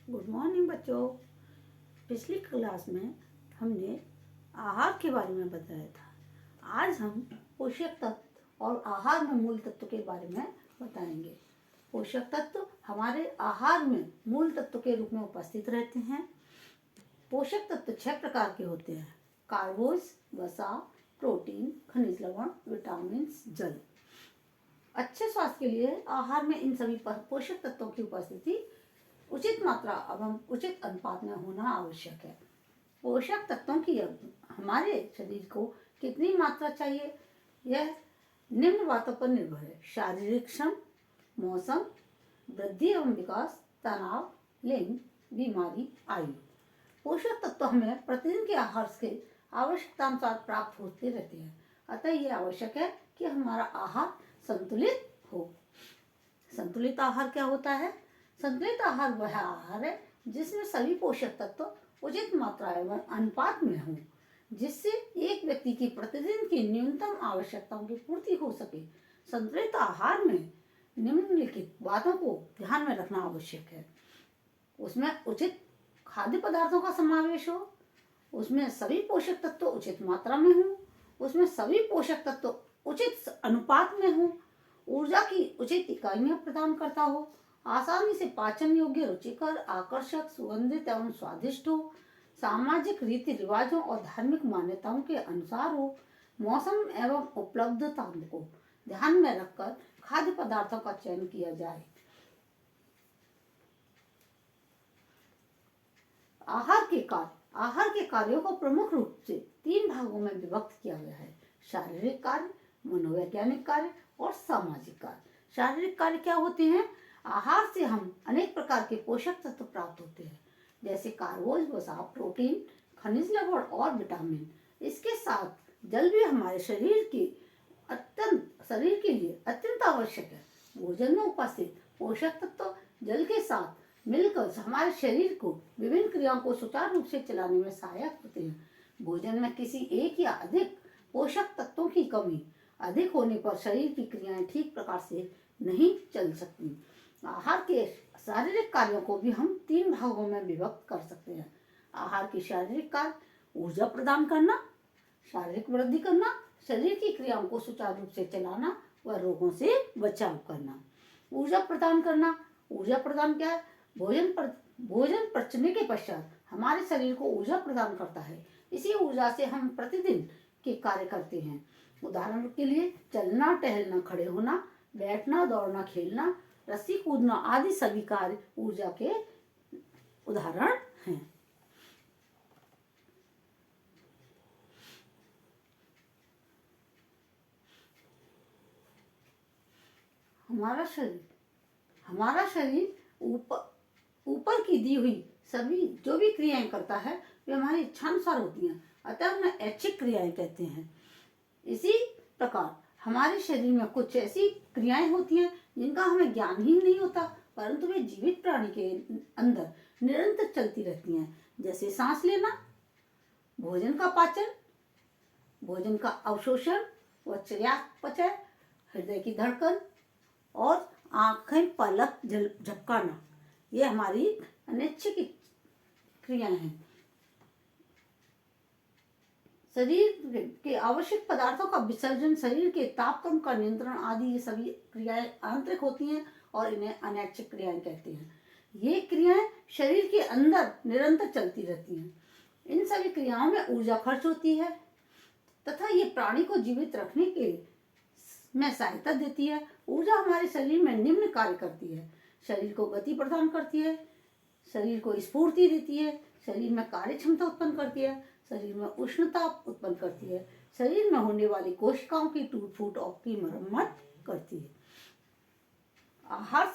Good morning बच्चों। पिछली class में हमने आहार के बारे में बताया था। आज हम पोषक तत्व और आहार में मूल तत्व के बारे में बताएंगे। पोषक तत्व हमारे आहार में मूल तत्व के रूप में उपस्थित रहते हैं। पोषक तत्व 6 प्रकार के होते हैं: कार्बोज, वसा, प्रोटीन, खनिज लवण, विटामिन, जल। अच्छे स्वास्थ्य के लिए आहार में इन सभी पोषक तत्वों की उपस्थिति उचित मात्रा एवं उचित अनुपात में होना आवश्यक है। पोषक तत्वों की हमारे शरीर को कितनी मात्रा चाहिए, यह निम्न बातों पर निर्भर है: शारीरिक श्रम, मौसम, वृद्धि एवं विकास, तनाव, लिंग, बीमारी, आयु। पोषक तत्व हमें प्रतिदिन के आहार के आवश्यकतानुसार प्राप्त होते रहते हैं। अतः यह आवश्यक है कि हमारा आहार संतुलित हो। संतुलित आहार क्या होता है? संतुलित आहार वह आहार है जिसमें सभी पोषक तत्व उचित मात्रा एवं अनुपात में हों, जिससे एक व्यक्ति की प्रतिदिन की न्यूनतम आवश्यकताओं की पूर्ति हो सके। संतुलित आहार में निम्नलिखित बातों को ध्यान में रखना आवश्यक है: उसमें उचित खाद्य पदार्थों का समावेश हो, उसमें सभी पोषक तत्व उचित मात्रा में हों, उसमें सभी पोषक तत्व उचित अनुपात में हों, ऊर्जा की उचित इकाइयां प्रदान करता हो, आसानी से पाचन योग्य, रुचिकर, आकर्षक, सुगंधित एवं स्वादिष्ट हो, सामाजिक रीति रिवाजों और धार्मिक मान्यताओं के अनुसार हो, मौसम एवं उपलब्धता को ध्यान में रखकर खाद्य पदार्थों का चयन किया जाए। आहार के कार्यों को प्रमुख रूप से 3 भागों में विभक्त किया गया है: शारीरिक कार्य, मनोवैज्ञानिक कार्य और सामाजिक कार्य। शारीरिक कार्य क्या होते हैं? आहार से हम अनेक प्रकार के पोषक तत्व प्राप्त होते हैं, जैसे कार्बोज, वसा, प्रोटीन, खनिज लवण और विटामिन। इसके साथ जल भी हमारे शरीर के लिए अत्यंत आवश्यक है। भोजन में उपस्थित पोषक तत्व जल के साथ मिलकर हमारे शरीर को विभिन्न क्रियाओं को सुचारू रूप से चलाने में सहायक होते हैं। भोजन में किसी एक या अधिक पोषक तत्वों की कमी अधिक होने पर शरीर की क्रियाएं ठीक प्रकार से नहीं चल सकती। आहार के शारीरिक कार्यों को भी हम 3 भागों में विभक्त कर सकते हैं। आहार की शारीरिक कार्य: ऊर्जा प्रदान करना, शारीरिक वृद्धि करना, शरीर की क्रियाओं को सुचारू रूप से चलाना व रोगों से बचाव करना। ऊर्जा प्रदान करना: ऊर्जा प्रदान क्या है? भोजन पचने के पश्चात हमारे शरीर को ऊर्जा प्रदान करता है। इसी ऊर्जा से हम प्रतिदिन के कार्य करते हैं। उदाहरण के लिए चलना, टहलना, खड़े होना, बैठना, दौड़ना, खेलना, रस्सी कूदना आदि सभी कार्य ऊर्जा के उदाहरण हैं। हमारा शरीर ऊपर की दी हुई सभी जो भी क्रियाएं करता है वे हमारी इच्छानुसार होती हैं, अतः उन्हें ऐच्छिक क्रियाएं कहते हैं। इसी प्रकार हमारे शरीर में कुछ ऐसी क्रियाएं होती हैं जिनका हमें ज्ञान ही नहीं होता, परंतु वे जीवित प्राणी के अंदर निरंतर चलती रहती हैं, जैसे सांस लेना, भोजन का पाचन, भोजन का अवशोषण व चयापचय, हृदय की धड़कन और आंखें पलक झपकाना। ये हमारी अनैच्छिक क्रियाएं हैं। शरीर के आवश्यक पदार्थों का विसर्जन, शरीर के तापक्रम का नियंत्रण आदि ये सभी क्रियाएं आंतरिक होती हैं और इन्हें अनैच्छिक क्रियाएं कहते हैं। ये क्रियाएं शरीर के अंदर निरंतर चलती रहती हैं। इन सभी क्रियाओं में ऊर्जा खर्च होती है तथा ये प्राणी को जीवित रखने के में सहायता देती है। ऊर्जा हमारे शरीर में निम्न कार्य करती है: शरीर को गति प्रदान करती है, शरीर को स्फूर्ति देती है, शरीर में कार्य क्षमता उत्पन्न करती है, शरीर में उष्णता उत्पन्न करती है, शरीर में होने वाली कोशिकाओं की टूट फूट और की मरम्मत करती है। आहार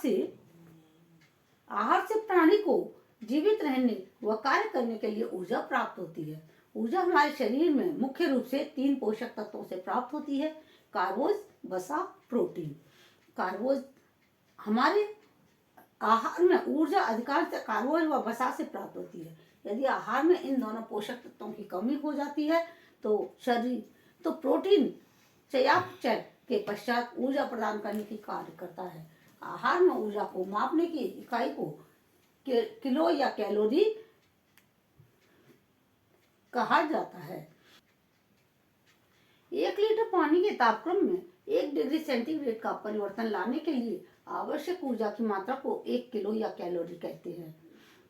से प्राणी को जीवित रहने व कार्य करने के लिए ऊर्जा प्राप्त होती है। ऊर्जा हमारे शरीर में मुख्य रूप से 3 पोषक तत्वों से प्राप्त होती है: कार्बोज, वसा, प्रोटीन। कार्बोज हमारे आहार में ऊर्जा अधिकांश कार्बोज व वसा से प्राप्त होती है। यदि आहार में इन दोनों पोषक तत्वों की कमी हो जाती है तो प्रोटीन चयापचय के पश्चात ऊर्जा प्रदान करने की कार्य करता है। आहार में ऊर्जा को मापने की इकाई को किलो या कैलोरी कहा जाता है। 1 लीटर पानी के तापक्रम में 1 डिग्री सेंटीग्रेड का परिवर्तन लाने के लिए आवश्यक ऊर्जा की मात्रा को 1 किलो या कैलोरी कहते हैं।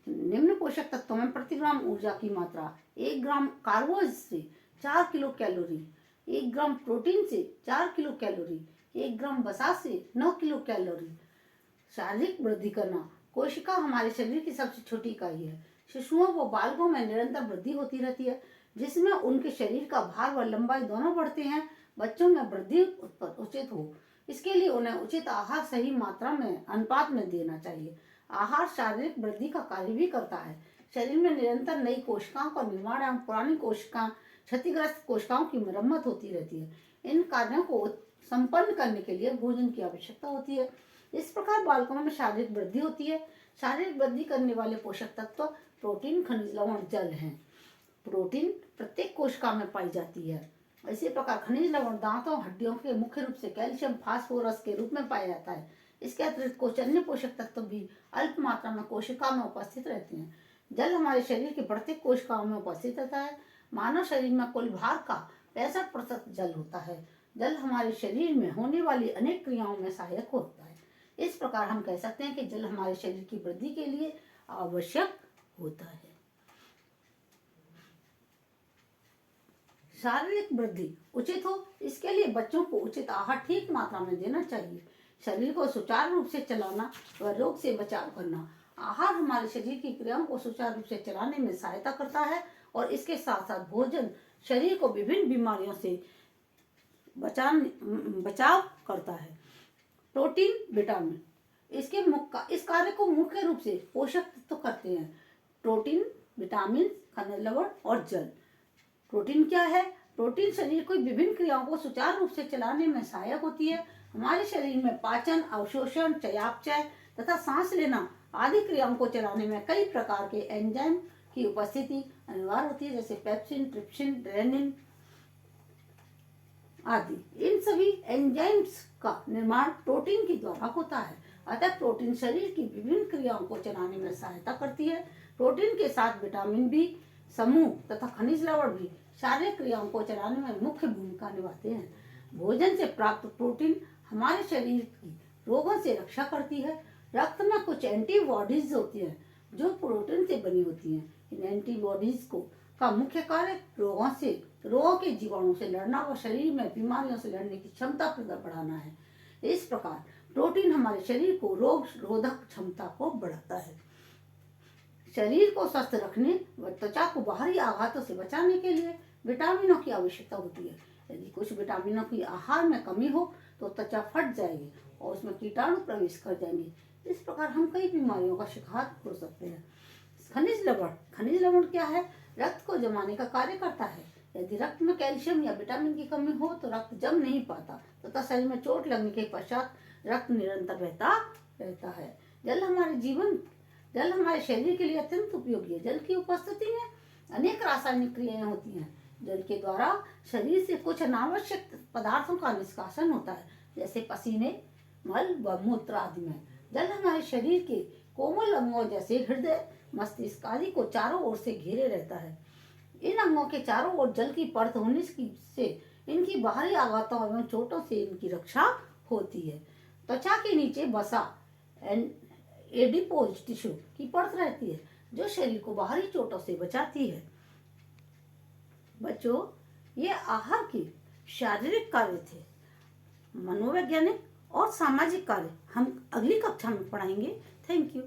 निम्न पोषक तत्वों में प्रति ग्राम ऊर्जा की मात्रा 1 ग्राम कार्बोहाइड्रेट से 4 किलो कैलोरी, 1 ग्राम प्रोटीन से 4 किलो कैलोरी, 1 ग्राम वसा से 9 किलो कैलोरी। शारीरिक वृद्धि करना। कोशिका हमारे शरीर की सबसे छोटी इकाई है। शिशुओं व बालकों में निरंतर वृद्धि होती रहती है, जिसमें उनके शरीर का भार व लंबाई दोनों बढ़ते हैं। बच्चों में वृद्धि उचित हो, इसके लिए उन्हें उचित आहार सही मात्रा में अनुपात में देना चाहिए। आहार शारीरिक वृद्धि का कार्य भी करता है। शरीर में निरंतर नई कोशिकाओं का निर्माण एवं पुरानी कोशिकाओं क्षतिग्रस्त कोशिकाओं की मरम्मत होती रहती है। इन कार्यों को संपन्न करने के लिए भोजन की आवश्यकता होती है। इस प्रकार बालकों में शारीरिक वृद्धि होती है। शारीरिक वृद्धि करने वाले पोषक तत्व प्रोटीन, खनिज, लवण, जल हैं। प्रोटीन प्रत्येक कोशिका में पाई जाती है। इसी प्रकार खनिज लवण दांतों हड्डियों के मुख्य रूप से कैल्शियम, फास्फोरस के रूप में पाया जाता है। इसके अतिरिक्त कुछ अन्य पोषक तत्व भी अल्प मात्रा में कोशिका में उपस्थित रहते हैं। जल हमारे शरीर की प्रत्येक कोशिकाओं में उपस्थित रहता है। मानव शरीर में कुल भार का 65% जल होता है। जल हमारे शरीर में होने वाली अनेक क्रियाओं में सहायक होता है। इस प्रकार हम कह सकते हैं कि जल हमारे शरीर की वृद्धि के लिए आवश्यक होता है। शारीरिक वृद्धि उचित हो, इसके लिए बच्चों को उचित आहार ठीक मात्रा में देना चाहिए। शरीर को सुचारू रूप से चलाना व रोग से बचाव करना। आहार हमारे शरीर की क्रियाओं को सुचारू रूप से चलाने में सहायता करता है और इसके साथ साथ भोजन शरीर को विभिन्न बीमारियों से बचाव करता है। प्रोटीन, विटामिन इस कार्य को मुख्य रूप से पोषक तत्व करते हैं। प्रोटीन, विटामिन, खनिज लवण और जल। प्रोटीन क्या है? प्रोटीन शरीर की विभिन्न क्रियाओं को सुचारू रूप से चलाने में सहायक होती है। हमारे शरीर में पाचन, अवशोषण, चयापचय तथा सांस लेना आदि क्रियाओं को चलाने में कई प्रकार के एंजाइम की उपस्थिति अनिवार्य होती है, जैसे पेप्सिन, ट्रिप्सिन, रेनिन आदि। इन सभी एंजाइम्स का निर्माण प्रोटीन के द्वारा होता है। अतः प्रोटीन शरीर की विभिन्न क्रियाओं को चलाने में सहायता करती है। प्रोटीन के साथ विटामिन बी समूह तथा खनिज लवण भी शारीरिक क्रियाओं को चलाने में मुख्य भूमिका निभाते हैं। भोजन से प्राप्त प्रोटीन हमारे शरीर की रोगों से रक्षा करती है। रक्त में कुछ एंटीबॉडीज होती हैं जो प्रोटीन से बनी होती हैं। इन एंटीबॉडीज का मुख्य कार्य रोगों के जीवाणु से लड़ना व शरीर में बीमारियों से लड़ने की क्षमता बढ़ाना है। इस प्रकार प्रोटीन हमारे शरीर को रोग रोधक क्षमता को बढ़ाता है। शरीर को स्वस्थ रखने व त्वचा को बाहरी आघातों से बचाने के लिए विटामिनों की आवश्यकता होती है। यदि कुछ विटामिनों की आहार में कमी हो तो त्वचा फट जाएगी और उसमें कीटाणु प्रवेश कर जाएंगे। इस प्रकार हम कई बीमारियों का शिकार हो सकते हैं। खनिज लवण क्या है? रक्त को जमाने का कार्य करता है। यदि रक्त में कैल्शियम या विटामिन की कमी हो तो रक्त जम नहीं पाता तथा शरीर में चोट लगने के पश्चात रक्त निरंतर बहता रहता है। जल हमारे शरीर के लिए अत्यंत उपयोगी है। जल की उपस्थिति में अनेक रासायनिक क्रियाएं होती हैं। जल के द्वारा शरीर से कुछ अनावश्यक पदार्थों का निष्कासन होता है, जैसे पसीने, मल व मूत्र आदि में। जल हमारे शरीर के कोमल अंगों जैसे हृदय, मस्तिष्क आदि को चारों ओर से घेरे रहता है। इन अंगों के चारों ओर जल की परत होने से इनकी बाहरी आघातों एवं चोटों से इनकी रक्षा होती है। त्वचा के नीचे वसा एडिपोज टिश्यू की परत रहती है जो शरीर को बाहरी चोटों से बचाती है। बच्चों, ये आहार के शारीरिक कार्य थे। मनोवैज्ञानिक और सामाजिक कार्य हम अगली कक्षा में पढ़ाएंगे। Thank you.